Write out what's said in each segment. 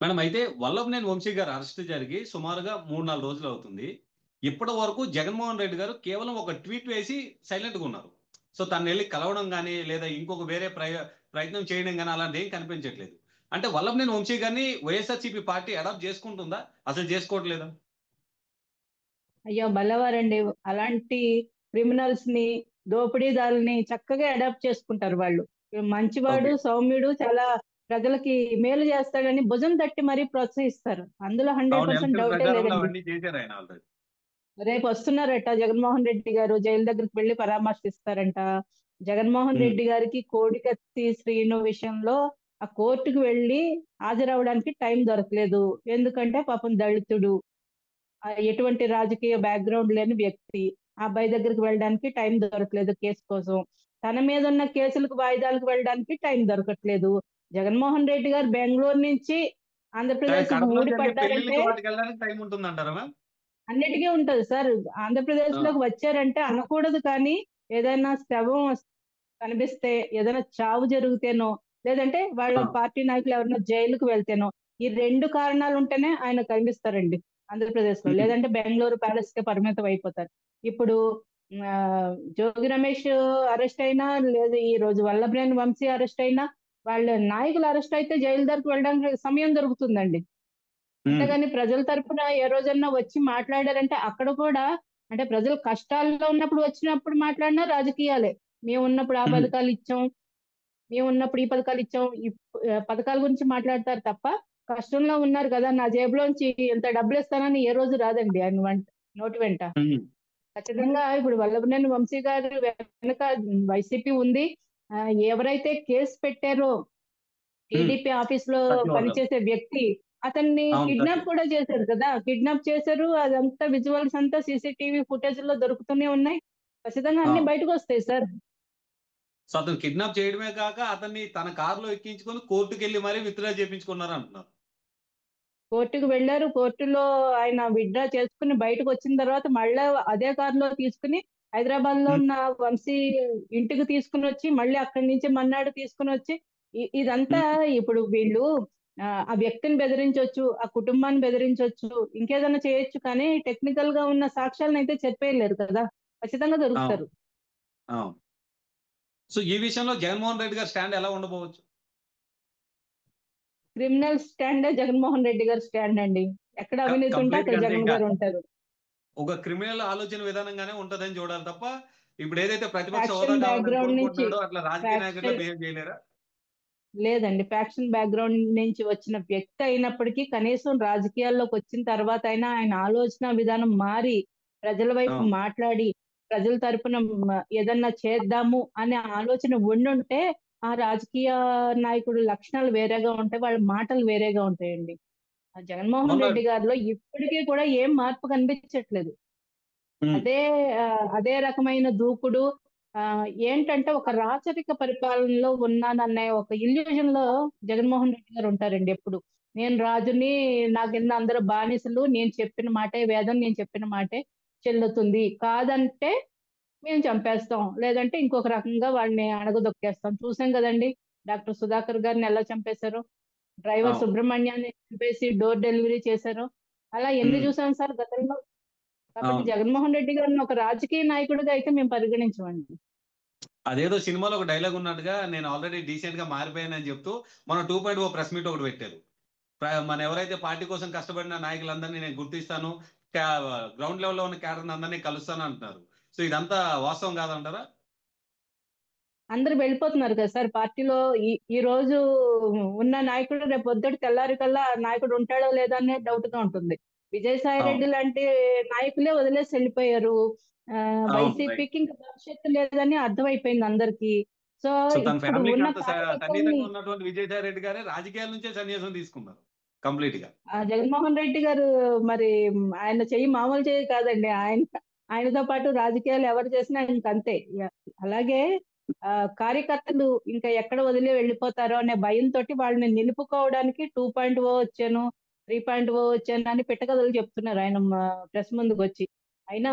Madam అయితే వల్లభనేని వంశీ గారు arrest జరిగి సుమారుగా 3-4 రోజులు అవుతుంది. ఇప్పటి వరకు జగన్మోహన్ రెడ్డి గారు కేవలం ఒక ట్వీట్ వేసి సైలెంట్‌గా ఉన్నారు. సో తననెళ్లి కలవడం గాని, లేదా ఇంకొక వేరే ప్రయత్నం చేయడం గాని అలాంటిది ఏం కనిపించట్లేదు. అంటే వల్లభనేని వంశీ గారిని వైఎస్ఆర్‌సీపీ పార్టీ అడాప్ట్ చేసుకుంటుందా? అసలు చేసుకోవట్లేదా? అయ్యో! భలేవారండి. అలాంటి క్రిమినల్స్‌ని, దోపిడీదారుల్ని చక్కగా అడాప్ట్ చేసుకుంటారు వాళ్ళు. మంచివాడు, ఓకే. సౌమ్యుడు, చాలా ప్రజలకి మేలు చేస్తాడని భుజం తట్టి మరీ ప్రోత్సహిస్తారు. అందులో అవును. 100% ఎలక్షన్ డౌటే ప్రచారంలో లేదండి. అవన్నీ చేశారాయన ఆల్రెడీ. రేపొస్తున్నారట జగన్మోహన్ రెడ్డి గారు. జైలు దగ్గరికి వెళ్లి పరామర్శిస్తారంట. జగన్మోహన్ హ్మ్. రెడ్డి గారికి కోడికత్తి శ్రీను విషయంలో ఆ కోర్టుకి వెళ్లి హాజరవ్వడానికి టైం దొరకలేదు. ఎందుకంటే పాపం దళితుడు. ఎటువంటి రాజకీయ బ్యాక్‌గ్రౌండ్ లేని వ్యక్తి. ఆ అబ్బాయి దగ్గరికి వెళ్ళడానికి టైం దొరకలేదు కేసు కోసం. తన మీదున్న కేసులకు వాయిదాలకు వెళ్ళడానికి టైం దొరకట్లేదు. జగన్మోహన్ రెడ్డి గారు బెంగుళూరు నుంచి కానీ ఆంధ్రప్రదేశ్‌కి కడపలో జరిగే ఊడిపడ్డారంటే పెళ్లిళ్ళకి వాటికెళ్ళడానికి టైం ఉంటుందంటారా మ్యామ్? అన్నిటికీ ఉంటది సార్. ఆ! ఆంధ్రప్రదేశ్‌లోకి వచ్చారంటే అనకూడదు కానీ ఏదైనా శవం కనిపిస్తే, ఏదైనా చావు జరిగితేనో, లేదంటే వాళ్ళ ఆ! పార్టీ నాయకులు ఎవరైనా జైలుకి వెళ్తేనో, ఈ 2 కారణాలుంటేనే ఆయన కనిపిస్తారండి ఆంధ్రప్రదేశ్‌లో. హ్మ్. లేదంటే బెంగుళూరు ప్యాలెస్‌కే పరిమితం అయిపోతారు. ఇప్పుడు జోగి రమేష్ అరెస్ట్ అయినా, లేదు ఈరోజు వల్లభనేని వంశీ అరెస్ట్ అయినా, వాళ్ళ నాయకులు అరెస్ట్ అయితే జైలు దగ్గరికి వెళ్ళడానికి సమయం దొరుకుతుందండి. హ్మ్. అంతేగాని ప్రజల తరపున ఏ రోజన్నా వచ్చి మాట్లాడారంటే అక్కడ కూడా అంటే ప్రజలు కష్టాల్లో ఉన్నప్పుడు వచ్చినప్పుడు మాట్లాడినా రాజకీయాలే. మేమున్నప్పుడు ఆ హ్మ్. పథకాలిచ్చాం, మేమున్నప్పుడు ఈ పథకాలిచ్చాం. పథకాల గురించి మాట్లాడతారు తప్ప, కష్టంలో ఉన్నారు కదా! నా జేబులోంచి ఇంత డబ్బులిస్తానని ఏ రోజు రాదండి ఆయన నోటి వెంట. హ్మ్. ఖచ్చితంగా ఇప్పుడు వల్లభనేని వంశీ గారి వెనక వైసీపీ ఉంది. ఎవరైతే కేస్ పెట్టారో హ్మ్. టీడీపీ ఆఫీస్‌లో సత్యవర్ధన్. పనిచేసే వ్యక్తి అతన్ని అవును. కిడ్నాప్ సత్యం. కూడా చేశారు కదా! కిడ్నాప్ చేశారు. అదంతా విజువల్స్ అంతా సీసీటీవీ ఫుటేజ్‌లో దొరుకుతూనే ఉన్నాయి. ఖచ్చితంగా ఆ! అన్నీ బయటకొస్తాయి సార్. సో, అతను కిడ్నాప్ చేయడమే కాక అతన్ని తన కారులో ఎక్కించుకొని కోర్ట్‌కెళ్ళి మరీ విత్‌డ్రా చేపించుకున్నారంటున్నారు. కోర్టుకి వెళ్లారు. కోర్టులో ఆయన విత్‌డ్రా చేసుకొని బయటకొచ్చిన తర్వాత మళ్ళా అదే కార్‌లో తీసుకొని హైదరాబాద్‌లో హ్మ్. ఉన్న వంశీ ఇంటికి తీసుకొనొచ్చి మళ్ళీ అక్కడి నుంచి మన్నాడు తీసుకొనొచ్చి ఇదంతా హ్మ్. ఇప్పుడు వీళ్ళు ఆ వ్యక్తిని బెదిరించొచ్చు, ఆ కుటుంబాన్ని బెదిరించొచ్చు, ఇంకేదైనా చేయొచ్చు కానీ టెక్నికల్‌గా ఉన్న సాక్ష్యాలనైతే చెప్పేయలేరు కదా! ఖచ్చితంగా అవును. దొరుకుతారు. అవును. సో, ఈ విషయంలో జగన్మోహన్ రెడ్డి గారి స్టాండ్ ఎలా ఉండబోవచ్చు? క్రిమినల్ స్టాండే జగన్మోహన్ రెడ్డి గారి స్టాండ్ అండి. ఎక్కడ అవినీతి ఉంటే కంప్లీట్‌గా అక్కడ అంటే జగన్ ఇంకా గారు ఉంటారు. ఒక క్రిమినల్ ఆలోచన విధానంగానే ఉంటదని చూడాలి తప్ప, ఇప్పుడేదైతే ప్రతిపక్ష హోదా ఫ్యాక్షన్ కావాలని బ్యాక్‌గ్రౌండ్ నుంచి కోరుకుంటున్నాడో అట్లా రాజకీయ నాయకుడిలా ఫ్యాక్షన్ బిహేవ్ చేయలేరా? లేదండి. ఫ్యాక్షన్ బ్యాక్‌గ్రౌండ్ నుంచి వచ్చిన వ్యక్తి అయినప్పటికీ కనీసం రాజకీయాల్లోకొచ్చిన తర్వాతైనా ఆయన ఆలోచన విధానం మారి, ప్రజల వైపు అవును. మాట్లాడి, ప్రజల తరపున ఏదన్నా చేద్దాము అనే ఆలోచన ఉండుంటే, ఆ రాజకీయ నాయకుడి లక్షణాలు వేరేగా ఉంటాయి. వాళ్ళ మాటలు వేరేగా ఉంటాయండి. జగన్మోహన్ మొన్న రెడ్డి గారిలో ఇప్పటికీ కూడా ఏం మార్పు కనిపించట్లేదు. హ్మ్. అదే అదే రకమైన దూకుడు ఏంటంటే ఒక రాచరిక పరిపాలనలో ఉన్నాననే ఒక ఇల్యూజన్‌లో జగన్మోహన్ రెడ్డి గారు ఉంటారండి ఎప్పుడు. నేను రాజుని, నా కింద అందరూ బానిసలు, నేను చెప్పిన మాటే వేదం, నేను చెప్పిన మాటే చెల్లుతుంది. కాదంటే మేము చంపేస్తాం. లేదంటే ఇంకొక రకంగా వాడిని అణగదొక్కేస్తాం. చూసాం గదండీ! డాక్టర్ సుధాకర్ గారిని ఎలా చంపేశారో. డ్రైవర్ అవును. సుబ్రహ్మణ్యాన్ని చంపేసి డోర్ డెలివరీ చేశారో. అలా ఎన్ని హ్మ్. చూసాం సార్ గతంలో. కాబట్టి అవును. జగన్మోహన్ రెడ్డి గారిని ఒక రాజకీయ నాయకుడిగా అయితే మేము పరిగణించమండి. అదేదో సినిమాలో ఒక డైలాగ్ ఉన్నట్టుగా నేను ఆల్రెడీ డీసెంట్‌గా మారిపోయానని చెప్తూ మొన్న 2.0 ప్రెస్ మీట్ ఒకటి పెట్టారు. మన ఎవరైతే పార్టీ కోసం కష్టపడిన నాయకులందరినీ నేను గుర్తిస్తాను. క్యా గ్రౌండ్ లెవెల్‌లో ఉన్న క్యాడర్‌ని అందరిని కలుస్తాను అంటున్నారు. సో, ఇదంతా వాస్తవం కాదంటారా? అందరూ వెళ్ళిపోతున్నారు కదా సార్ పార్టీలో. ఈ ఈ రోజు ఉన్న నాయకుడు రేపు పొద్దుట తెల్లారికల్లా ఆ నాయకుడు ఉంటాడో లేదో అనే డౌట్‌గా ఉంటుంది. విజయసాయి అవును. రెడ్డి లాంటి నాయకులే వదిలేసి వెళ్ళిపోయారు. అవును. రైట్. వైసీపీకి ఇంక భవిష్యత్తు లేదని అర్థమైపోయింది అందరికీ. సో, సో, తన ఇప్పుడు ఫ్యామిలీకి ఉన్న అంత కార్యకర్తల్ని సన్నిహితంగా ఉన్నటువంటి విజయసాయి రెడ్డి గారే రాజకీయాల నుంచే సన్యాసం తీసుకున్నారు కంప్లీట్‌గా. జగన్మోహన్ రెడ్డి గారు మరి ఆయన చెయ్యి మామూలు చెయ్యి కాదండి. ఆయనతో పాటు రాజకీయాలు ఎవరు చేసినా ఇంకంతే. అలాగే కార్యకర్తలు ఇంకా ఎక్కడ వదిలి వెళ్ళిపోతారో అనే భయంతోటి వాళ్ళని నిలుపుకోవడానికి 2.0 వచ్చాను, 3.0 వచ్చాను అని పిట్టకథలు చెప్తున్నారు ఆయన ప్రెస్ ముందుకొచ్చి. అయినా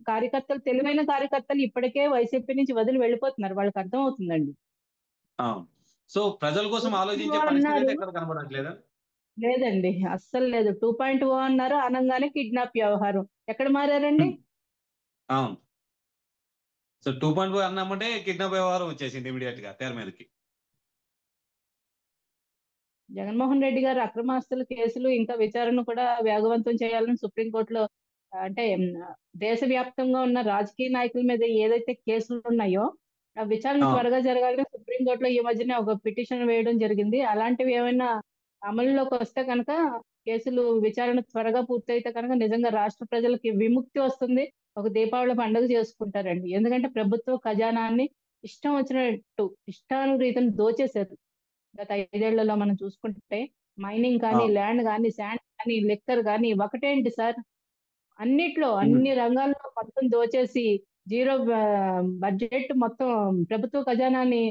కార్యకర్తలు తెలివైన కార్యకర్తలు ఇప్పటికే వైసీపీ నుంచి వదిలి వెళ్ళిపోతున్నారు. వాళ్ళకి అర్థమవుతుందండి. అవును. సో, ప్రజల కోసం 2.0 ఆలోచించే పరిస్థితి అన్నారు. అయితే ఎక్కడ కనబడట్లేదా? లేదండి, అస్సలు లేదు. 2.0 అన్నారు, అనంగానే కిడ్నాప్ వ్యవహారం. ఎక్కడ మారారండి? అవును. సో 2.0 అన్నామంటే కిడ్నాప్ వ్యవహారం వచ్చేసింది ఇమీడియట్ గా తెర మీదకి. జగన్మోహన్ రెడ్డి గారు అక్రమాస్తుల కేసులు ఇంకా విచారణ కూడా వేగవంతం చేయాలని సుప్రీంకోర్టులో అంటే దేశవ్యాప్తంగా ఉన్న రాజకీయ నాయకుల మీద ఏదైతే కేసులు ఉన్నాయో ఆ విచారణ అవును. త్వరగా జరగాలని సుప్రీంకోర్టులో ఈ మధ్యనే ఒక పిటిషన్ వేయడం జరిగింది. అలాంటివి ఏమైనా అమలులోకి వస్తే కనుక, కేసులు విచారణ త్వరగా పూర్తయితే కనుక నిజంగా రాష్ట్ర ప్రజలకి విముక్తి వస్తుంది. ఒక దీపావళి పండుగ చేసుకుంటారండి. ఎందుకంటే ప్రభుత్వ ఖజానాన్ని ఇష్టం వచ్చినట్టు ఇష్టానురీతిని దోచేశారు. గత 5 ఏళ్లలో మనం చూసుకుంటే మైనింగ్ కానీ, అవును. ల్యాండ్ కానీ, శాండ్ కానీ, లిక్కర్ కానీ, ఒకటేంటి సార్, అన్నిట్లో ఉమ్. అన్ని రంగాల్లో మొత్తం దోచేసి జీరో బడ్జెట్ మొత్తం ప్రభుత్వ ఖజానాన్ని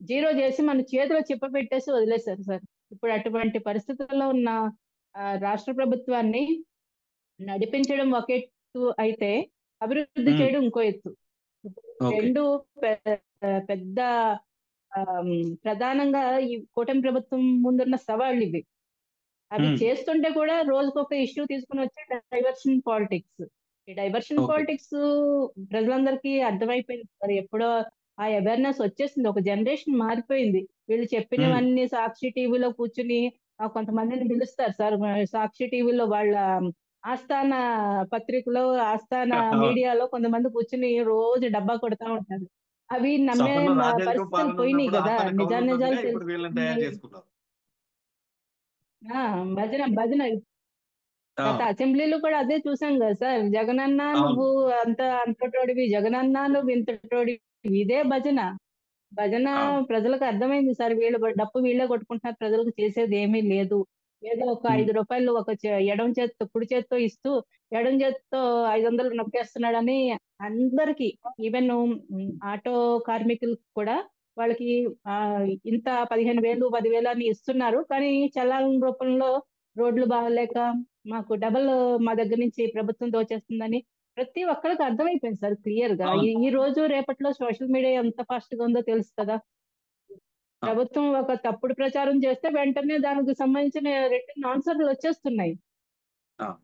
జీరో చేసి మన చేతిలో చిప్పపెట్టేసి వదిలేశారు సార్. ఇప్పుడు అటువంటి పరిస్థితుల్లో ఉన్న రాష్ట్ర ప్రభుత్వాన్ని నడిపించడం ఒక ఎత్తు అయితే, అభివృద్ధి ఉమ్. చేయడం ఇంకో ఎత్తు. ఓకే. రెండు పెద్ద ప్రధానంగా ఈ కూటమి ప్రభుత్వం ముందున్న సవాళ్ళు ఇవి. అవి ఉమ్. చేస్తుంటే కూడా రోజుకొక ఇష్యూ తీసుకుని వచ్చి డైవర్షన్ పాలిటిక్స్. ఈ డైవర్షన్ ఓకే. పాలిటిక్స్ ప్రజలందరికీ అర్థమైపోయింది. మరి ఎప్పుడో ఆ అవేర్నెస్ వచ్చేసింది. ఒక జనరేషన్ మారిపోయింది. వీళ్ళు ఉమ్. చెప్పినవన్నీ సాక్షి టీవీలో కూర్చుని కొంతమందిని పిలుస్తారు సార్. సాక్షి టీవీలో వాళ్ళ ఆస్థాన పత్రికలో, ఆస్థాన అవును. మీడియాలో కొంతమంది కూర్చుని రోజు డబ్బా కొడతా ఉంటారు. అవి సో నమ్మే అప్పట్లో రాజరికం పరిస్థితులు పాలన పోయినాయి ఉన్నప్పుడు కదా. ఆస్థాన కవులు ఉన్నట్టుగా నిజానిజాలు ఇప్పుడు వీళ్ళని తయారు తెలుసుకున్నాయి. చేసుకున్నారు. ఆ, భజన భజన గత అవును. అసెంబ్లీలో కూడా అదే చూసాం కదా సార్. జగనన్న అవును. నువ్వు అంతటోడివి, జగనన్న నువ్వు ఇంతటోడివి, ఇదే భజన. భజన అవును. ప్రజలకు అర్థమైంది సార్. వీళ్ళు డప్పు వీళ్ళే కొట్టుకుంటున్నారు, ప్రజలకు చేసేది ఏమీ లేదు. ఏదో ఒక ఉమ్. 5 రూపాయలు ఒక ఎడం చేత్తో కుడి చేత్తో ఇస్తూ ఎడం చేత్తో 500 నొక్కేస్తున్నాడని అందరికి, ఈవెన్ ఆటో కార్మికులకు కూడా వాళ్ళకి ఆ ఇంత 15,000 10,000 అని ఇస్తున్నారు. కానీ చలాన్ రూపంలో రోడ్లు బాగలేక మాకు డబల్ మా దగ్గర నుంచి ప్రభుత్వం దోచేస్తుందని ప్రతి ఒక్కరికి అర్థమైపోయింది సార్ క్లియర్ గా. అవును. ఈ రోజు రేపట్లో సోషల్ మీడియా ఎంత ఫాస్ట్ గా ఉందో తెలుసు కదా. అవును. ప్రభుత్వం ఒక తప్పుడు ప్రచారం చేస్తే వెంటనే దానికి సంబంధించిన రిటర్న్ ఆన్సర్లు వచ్చేస్తున్నాయి. అవును.